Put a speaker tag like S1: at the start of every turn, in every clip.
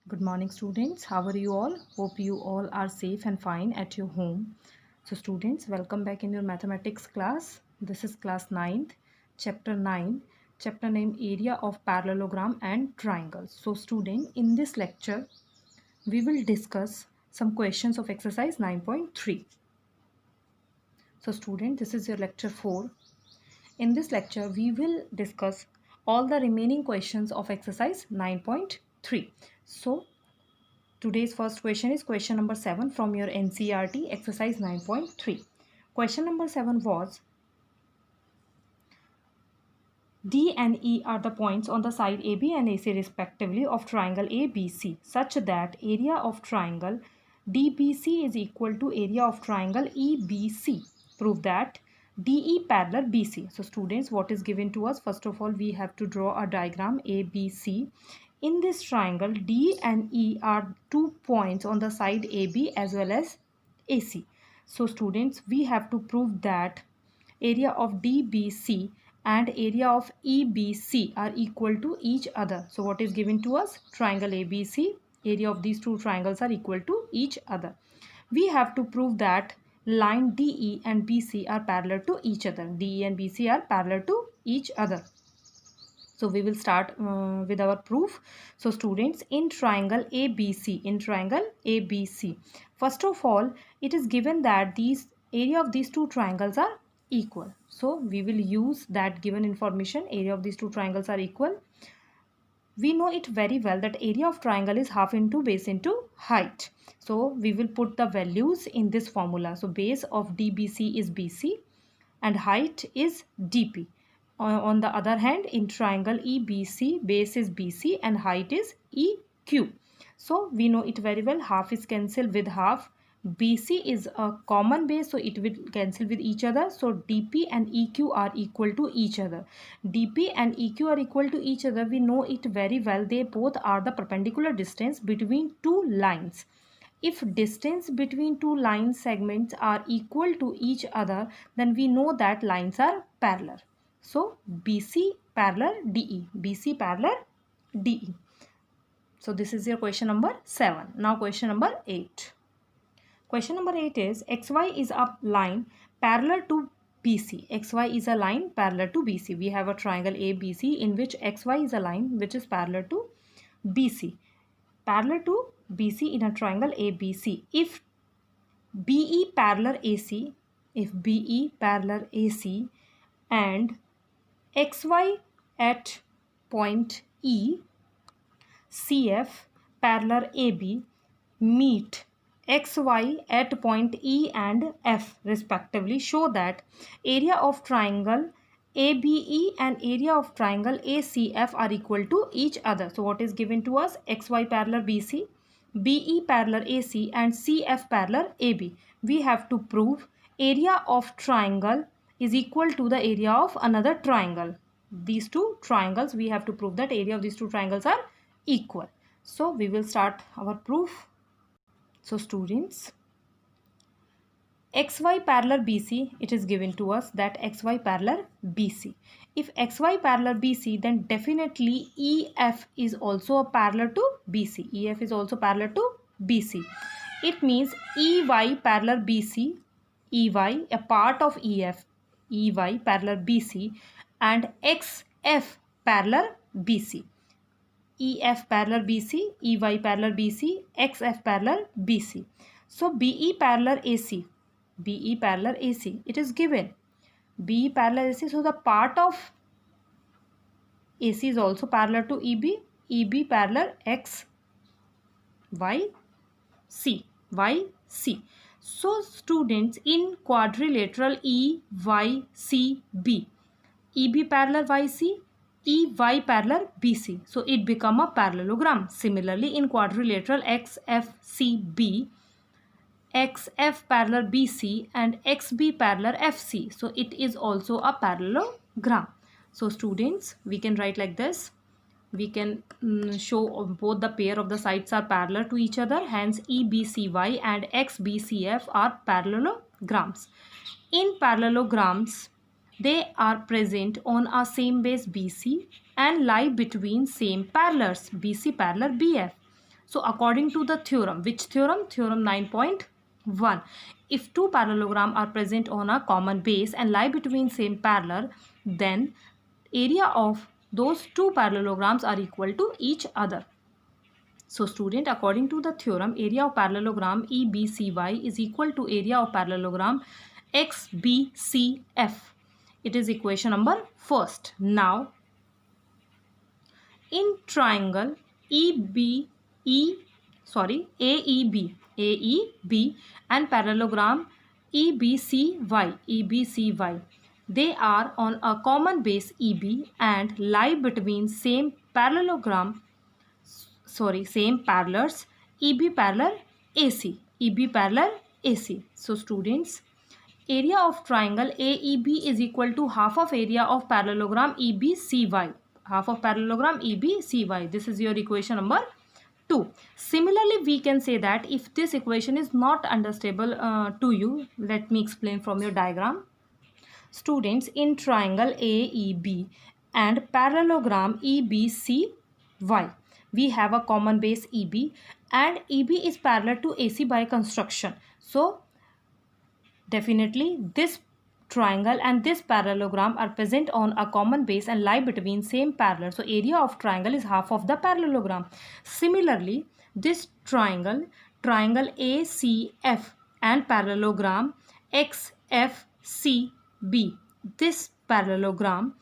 S1: Good morning, students. How are you all? Hope you all are safe and fine at your home. So students, welcome back in your mathematics class. This is class 9th, chapter 9, chapter name area of parallelogram and triangles. So student, in this lecture, we will discuss some questions of exercise 9.3. So student, this is your lecture 4. In this lecture, we will discuss all the remaining questions of exercise 9.3. So today's first question is question number 7 from your NCERT exercise 9.3. Question number 7 was D and E are the points on the side AB and AC respectively of triangle ABC such that area of triangle DBC is equal to area of triangle EBC. Prove that DE parallel BC. So students, what is given to us? First of all, we have to draw a diagram ABC. In this triangle, D and E are 2 points on the side AB as well as AC. So students, we have to prove that area of DBC and area of EBC are equal to each other. So what is given to us? Triangle ABC, area of these two triangles are equal to each other. We have to prove that line DE and BC are parallel to each other. DE and BC are parallel to each other. So we will start with our proof. So students, in triangle ABC, first of all, it is given that these area of these two triangles are equal. So we will use that given information. Area of these two triangles are equal. We know it very well that area of triangle is half into base into height. So we will put the values in this formula. So base of DBC is BC and height is DP. On the other hand, in triangle EBC, base is BC and height is EQ. So we know it very well. Half is cancelled with half. BC is a common base, so it will cancel with each other. So DP and EQ are equal to each other. DP and EQ are equal to each other. We know it very well. They both are the perpendicular distance between two lines. If distance between two line segments are equal to each other, then we know that lines are parallel. So BC parallel DE, BC parallel DE. So this is your question number 7. Now question number 8. Question number 8 is XY is a line parallel to BC. XY is a line parallel to BC. We have a triangle ABC in which XY is a line which is parallel to BC. Parallel to BC in a triangle ABC. If BE parallel AC, and XY at point E, CF parallel AB meet XY at point E and F respectively, show that area of triangle ABE and area of triangle ACF are equal to each other. So what is given to us? XY parallel BC, BE parallel AC and CF parallel AB. We have to prove area of triangle is equal to the area of another triangle. These two triangles, we have to prove that area of these two triangles are equal. So we will start our proof. So students, XY parallel BC, it is given to us that XY parallel BC. If XY parallel BC, then definitely EF is also a parallel to BC. EF is also parallel to BC. It means EY parallel BC, EY a part of EF, EY parallel BC and XF parallel BC. EF parallel BC, EY parallel BC, XF parallel BC. So BE parallel AC, BE parallel AC, it is given. BE parallel AC, so the part of AC is also parallel to EB, EB parallel X, Y, C, Y, C. So students, in quadrilateral EYCB, EB parallel YC, EY parallel BC. So it become a parallelogram. Similarly, in quadrilateral XFCB, XF parallel BC and XB parallel FC. So it is also a parallelogram. So students, we can write like this. We can show both the pair of the sides are parallel to each other. Hence EBCY and XBCF are parallelograms. In parallelograms, they are present on a same base BC and lie between same parallels BC parallel BF. So according to the theorem, which theorem? Theorem 9.1. If two parallelograms are present on a common base and lie between same parallel, then area of those two parallelograms are equal to each other. So student, according to the theorem, area of parallelogram EBCY is equal to area of parallelogram XBCF. It is equation number first. Now, in triangle AEB and parallelogram EBCY, they are on a common base EB and lie between same parallels EB parallel AC. So students, area of triangle AEB is equal to half of area of parallelogram EBCY. This is your equation number 2. Similarly, we can say that if this equation is not understandable to you, let me explain from your diagram. Students, in triangle AEB and parallelogram EBCY, we have a common base EB and EB is parallel to AC by construction. So definitely this triangle and this parallelogram are present on a common base and lie between same parallel. So area of triangle is half of the parallelogram. Similarly, this triangle ACF and parallelogram XFCB, this parallelogram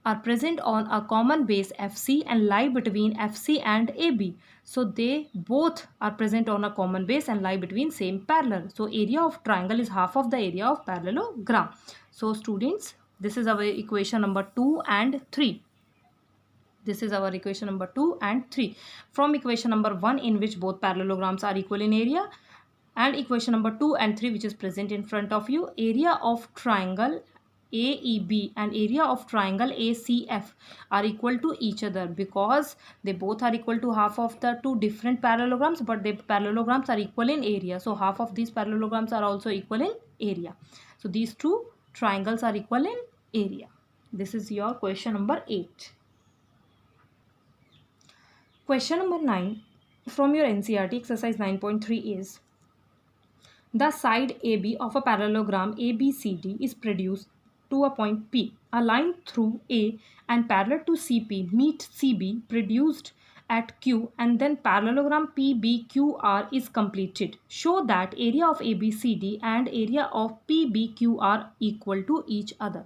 S1: are present on a common base FC and lie between FC and AB. So they both are present on a common base and lie between same parallel. So area of triangle is half of the area of parallelogram. So students, this is our equation number 2 and 3. From equation number 1, in which both parallelograms are equal in area, and equation number 2 and 3, which is present in front of you, area of triangle AEB and area of triangle ACF are equal to each other because they both are equal to half of the two different parallelograms, but the parallelograms are equal in area. So half of these parallelograms are also equal in area. So these two triangles are equal in area. This is your question number 8. Question number 9 from your NCERT exercise 9.3 is: the side AB of a parallelogram ABCD is produced to a point P. A line through A and parallel to CP meet CB produced at Q, and then parallelogram PBQR is completed. Show that area of ABCD and area of PBQ are equal to each other.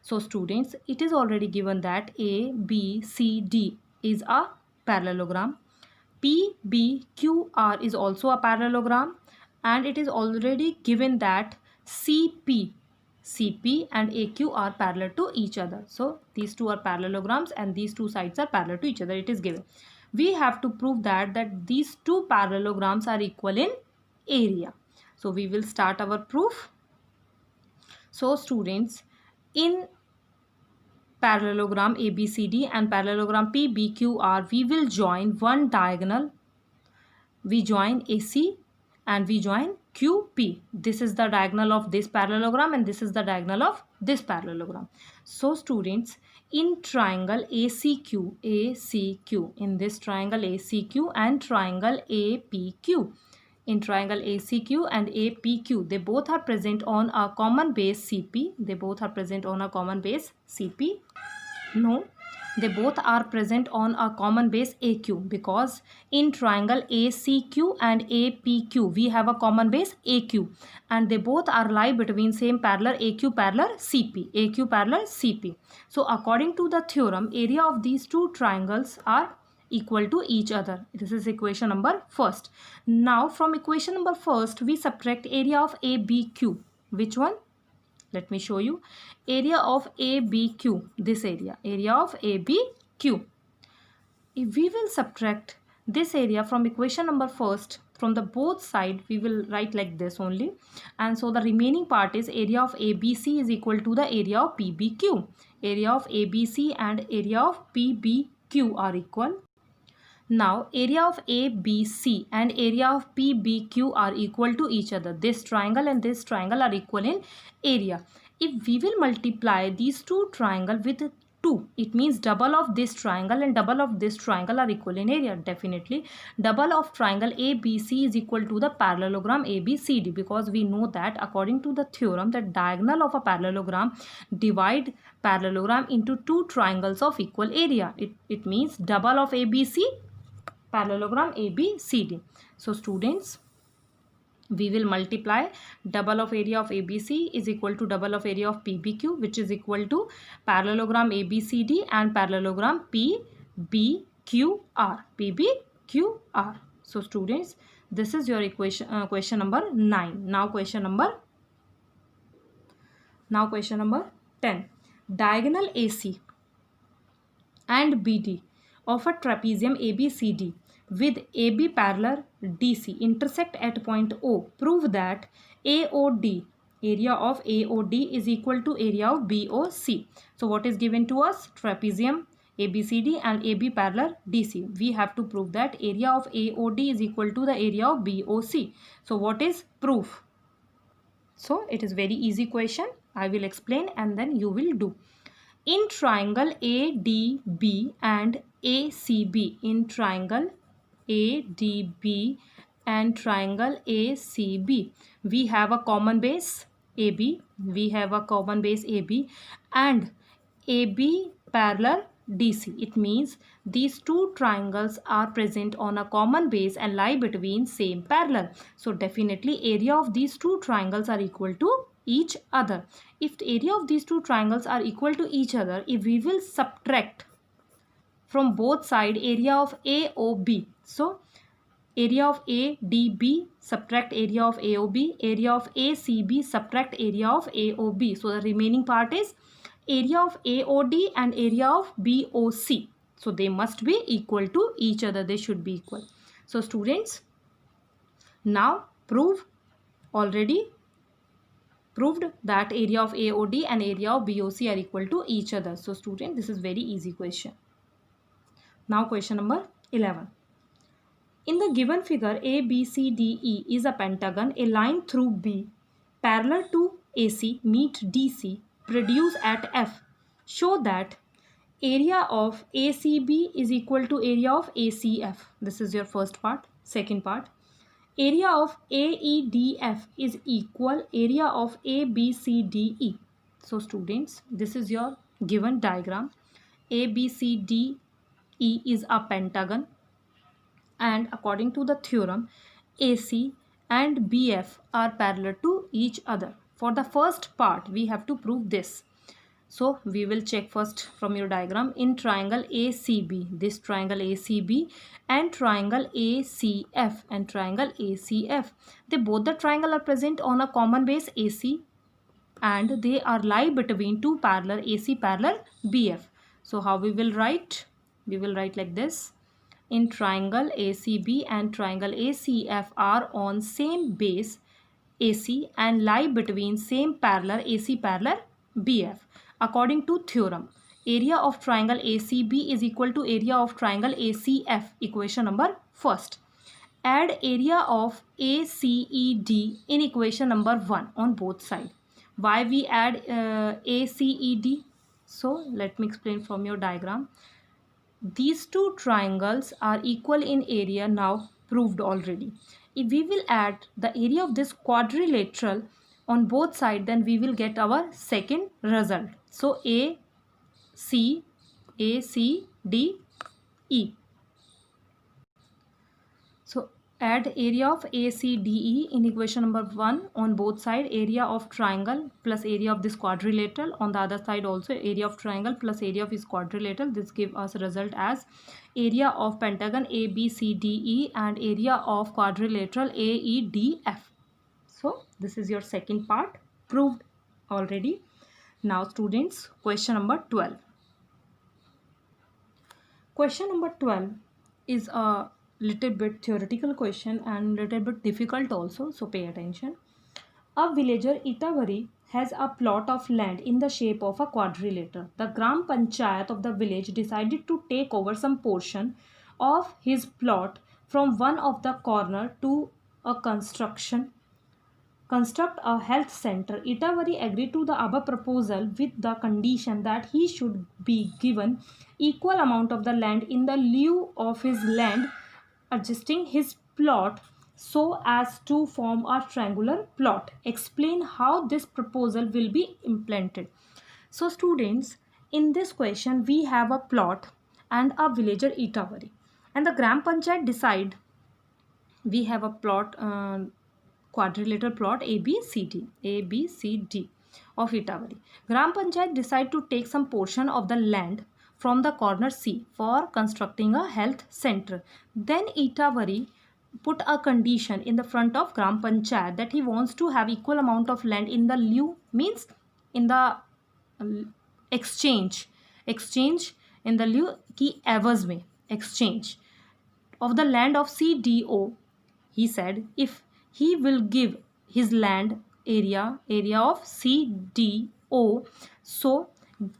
S1: So students, it is already given that ABCD is a parallelogram. PBQR is also a parallelogram, and it is already given that CP and AQ are parallel to each other. So these two are parallelograms and these two sides are parallel to each other. It is given. We have to prove that these two parallelograms are equal in area. So we will start our proof. So students, in parallelogram ABCD and parallelogram PBQR, we will join one diagonal. We join AC and we join QP. This is the diagonal of this parallelogram and this is the diagonal of this parallelogram. So students, in triangle ACQ, in this triangle ACQ and triangle APQ, in triangle ACQ and APQ, they both are present on a common base CP. No, they both are present on a common base AQ, because in triangle ACQ and APQ we have a common base AQ and they both are lie between same parallel AQ parallel CP. So according to the theorem, area of these two triangles are equal to each other. This is equation number first. Now from equation number first, we subtract area of ABQ. Which one? Let me show you. Area of ABQ, this area of ABQ. If we will subtract this area from equation number first, from the both side we will write like this only, and so the remaining part is area of ABC is equal to the area of PBQ. Area of ABC and area of PBQ are equal. Now area of ABC and area of PBQ are equal to each other. This triangle and this triangle are equal in area. If we will multiply these two triangles with 2. It means double of this triangle and double of this triangle are equal in area. Definitely double of triangle ABC is equal to the parallelogram ABCD, because we know that according to the theorem that diagonal of a parallelogram divide parallelogram into two triangles of equal area. It means double of ABC, parallelogram ABCD. So students, we will multiply double of area of ABC is equal to double of area of PBQ, which is equal to parallelogram ABCD and parallelogram PBQR. PBQR. So students, this is your equation, question number 9. Now question number 10. Diagonal AC and BD of a trapezium ABCD with AB parallel DC intersect at point O. Prove that AOD, area of AOD, is equal to area of BOC. So what is given to us? Trapezium ABCD and AB parallel DC. We have to prove that area of AOD is equal to the area of BOC. So what is proof? So it is very easy question. I will explain and then you will do. In triangle ADB and ACB, in triangle ADB and triangle ACB, we have a common base AB, and AB parallel DC. It means these two triangles are present on a common base and lie between same parallel. So definitely area of these two triangles are equal to each other. If the area of these two triangles are equal to each other, if we will subtract from both side area of AOB, so area of ADB subtract area of AOB, area of ACB subtract area of AOB. So the remaining part is area of AOD and area of BOC. So they must be equal to each other. They should be equal. So students, now already proved that area of AOD and area of BOC are equal to each other. So student, this is very easy question. Now question number 11. In the given figure, ABCDE is a pentagon. A line through B parallel to AC meet DC produce at F. Show that area of ACB is equal to area of ACF. This is your first part. Second part, area of AEDF is equal area of ABCDE. So students, this is your given diagram. ABCDE is a pentagon, and according to the theorem, AC and BF are parallel to each other. For the first part, we have to prove this. So we will check first from your diagram. In triangle ACB, this triangle ACB and triangle ACF and triangle ACF, they both the triangle are present on a common base AC, and they are lie between two parallel AC parallel BF. So how we will write? We will write like this. In triangle ACB and triangle ACF are on same base AC and lie between same parallel AC parallel BF. According to theorem, area of triangle ACB is equal to area of triangle ACF. Equation number first. Add area of ACED in equation number 1 on both sides. Why we add ACED? So let me explain from your diagram. These two triangles are equal in area, now proved already. If we will add the area of this quadrilateral on both sides, then we will get our second result. So ACD E. So add area of ACDE in equation number 1 on both sides, area of triangle plus area of this quadrilateral, on the other side also area of triangle plus area of this quadrilateral. This gives us a result as area of pentagon ABCDE and area of quadrilateral AEDF. So this is your second part, proved already. Now students, question number 12. Question number 12 is a little bit theoretical question and little bit difficult also, so pay attention. A villager Itavari has a plot of land in the shape of a quadrilateral. The Gram Panchayat of the village decided to take over some portion of his plot from one of the corner to a construction construct a health center. Itavari agreed to the above proposal with the condition that he should be given equal amount of the land in the lieu of his land, adjusting his plot so as to form a triangular plot. Explain how this proposal will be implemented. So students, in this question we have a plot and a villager Itavari, and the Gram Panchayat decide we have a plot, quadrilateral plot ABCD of Itavari. Gram Panchayat decide to take some portion of the land from the corner C for constructing a health center. Then Itavari put a condition in the front of Gram Panchayat that he wants to have equal amount of land in the lieu, means in the exchange in the lieu की एवज में exchange of the land of CDO. He said if he will give his land area of CDO, so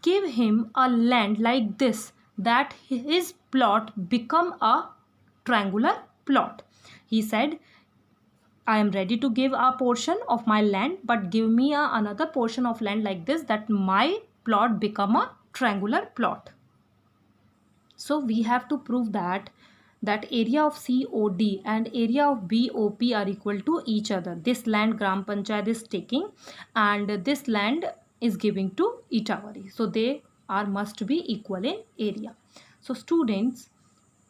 S1: give him a land like this that his plot become a triangular plot. He said, I am ready to give a portion of my land, but give me another portion of land like this that my plot become a triangular plot. So we have to prove that area of COD and area of BOP are equal to each other. This land Gram Panchayat is taking and this land is giving to Itavari. So they are must be equal in area. So students,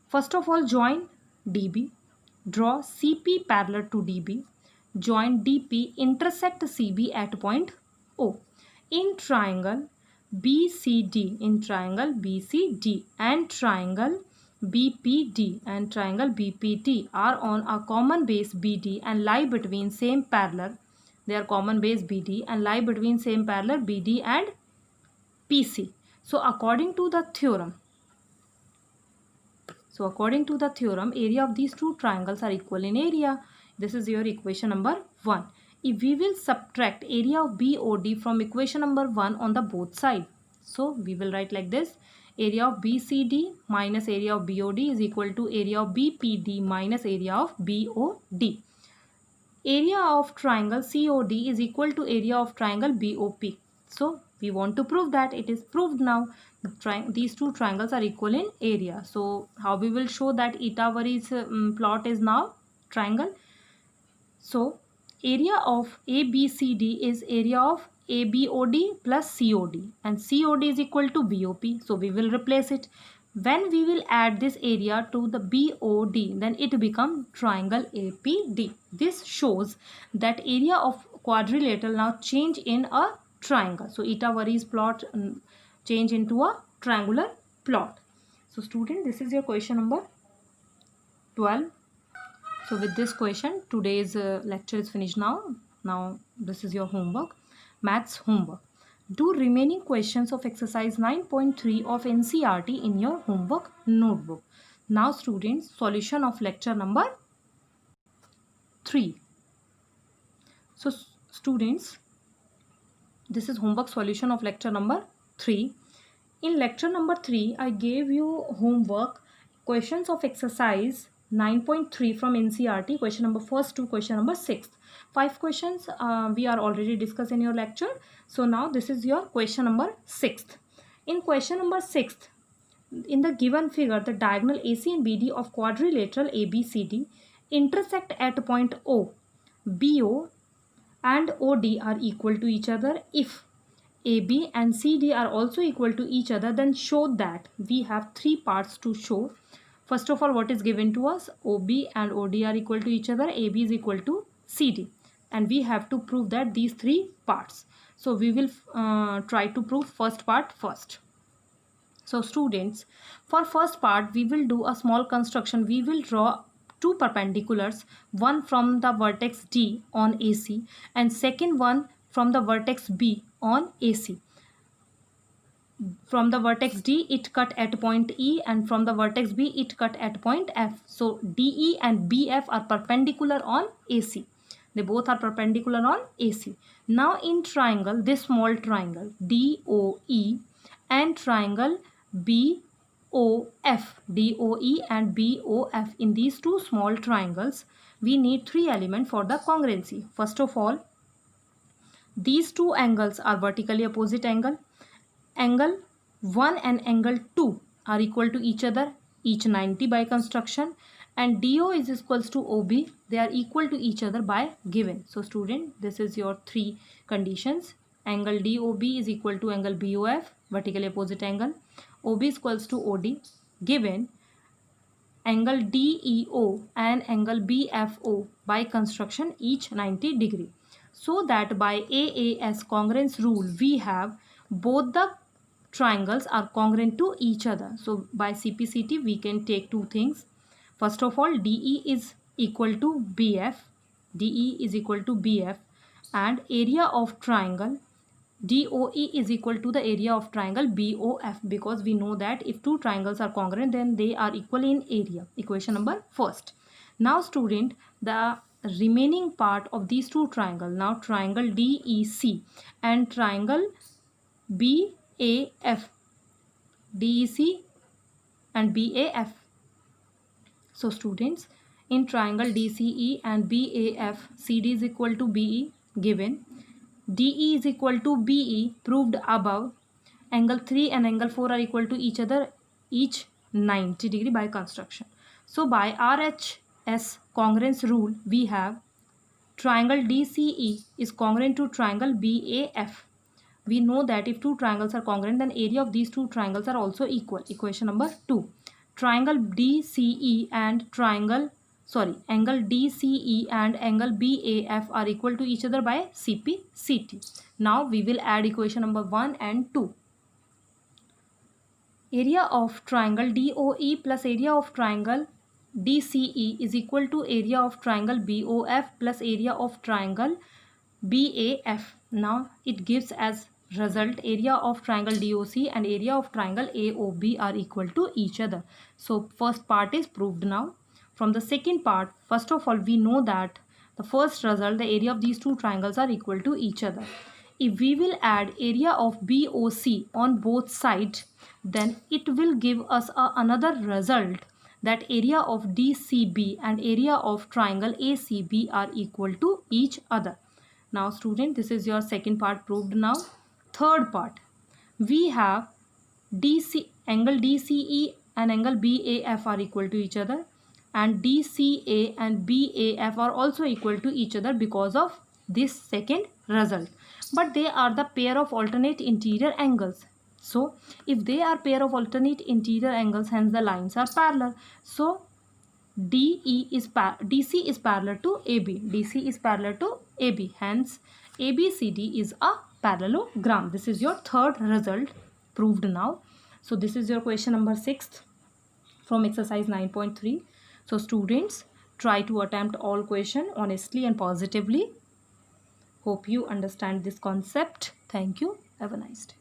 S1: first of all join DB, draw CP parallel to DB, join DP, intersect CB at point O. In triangle BCD, and triangle BPD are on a common base BD and lie between same parallel. They are common base BD and lie between same parallel BD and PC. So according to the theorem, area of these two triangles are equal in area. This is your equation number 1. If we will subtract area of BOD from equation number 1 on the both side, so we will write like this: area of BCD minus area of BOD is equal to area of BPD minus area of BOD. Area of triangle COD is equal to area of triangle BOP. So we want to prove that. It is proved now. These two triangles are equal in area. So how we will show that Itavari's plot is now triangle? So area of ABCD is area of ABOD plus COD, and COD is equal to BOP. So we will replace it. When we will add this area to the BOD, then it becomes triangle APD. This shows that area of quadrilateral now change in a triangle. So Itavari's plot change into a triangular plot. So student, this is your question number 12. So with this question, today's lecture is finished now. Now this is your homework, maths homework. Do remaining questions of exercise 9.3 of NCERT in your homework notebook. Now students, solution of lecture number 3. So students, this is homework solution of lecture number 3. In lecture number 3, I gave you homework questions of exercise 9.3 from NCERT, question number 1st to question number 6th. 5 questions we are already discussed in your lecture. So now this is your question number 6th. In question number 6th, in the given figure, the diagonal AC and BD of quadrilateral ABCD intersect at point O. BO and OD are equal to each other. If AB and CD are also equal to each other, then show that. We have 3 parts to show. First of all, what is given to us? OB and OD are equal to each other. AB is equal to CD. And we have to prove that these 3 parts. So we will try to prove first part first. So students, for first part, we will do a small construction. We will draw 2 perpendiculars, one from the vertex D on AC and second one from the vertex B on AC. From the vertex D, it cut at point E, and from the vertex B, it cut at point F. So DE and BF are perpendicular on AC. They both are perpendicular on AC. Now in triangle, this small triangle DOE and triangle BOE DOE and BOF, in these two small triangles, we need three elements for the congruency. First of all, these two angles are vertically opposite angle. Angle 1 and angle 2 are equal to each other, each 90 by construction, and DO is equals to OB. They are equal to each other by given. So student, this is your three conditions. Angle DOB is equal to angle BOF, vertically opposite angle. OB is equals to OD. Given angle DEO and angle BFO by construction, each 90 degree. So that by AAS congruence rule, we have both the triangles are congruent to each other. So by CPCT, we can take two things. First of all, DE is equal to BF. DE is equal to BF, and area of triangle DOE is equal to the area of triangle BOF, because we know that if two triangles are congruent, then they are equal in area. Equation number first. Now student, the remaining part of these two triangles, now triangle DEC and triangle BAF, DEC and BAF. So students, in triangle DCE and BAF, CD is equal to BE given. DE is equal to BE proved above. Angle 3 and angle 4 are equal to each other, each 90 degree by construction. So by RHS congruence rule, we have triangle DCE is congruent to triangle BAF. We know that if two triangles are congruent, then area of these two triangles are also equal. Equation number 2. Triangle DCE and angle DCE and angle BAF are equal to each other by CPCT. Now we will add equation number 1 and 2. Area of triangle DOE plus area of triangle DCE is equal to area of triangle BOF plus area of triangle BAF. Now it gives as result area of triangle DOC and area of triangle AOB are equal to each other. So first part is proved now. From the second part, first of all, we know that the first result, the area of these two triangles are equal to each other. If we will add area of BOC on both sides, then it will give us another result, that area of DCB and area of triangle ACB are equal to each other. Now student, this is your second part proved now. Third part, we have angle DCE and angle BAF are equal to each other, and DCA and BAF are also equal to each other because of this second result. But they are the pair of alternate interior angles. So if they are pair of alternate interior angles, hence the lines are parallel. So DC is parallel to AB. DC is parallel to AB. Hence ABCD is a parallelogram. This is your third result proved now. So this is your question number 6 from exercise 9.3. So students, try to attempt all question honestly and positively. Hope you understand this concept. Thank you. Have a nice day.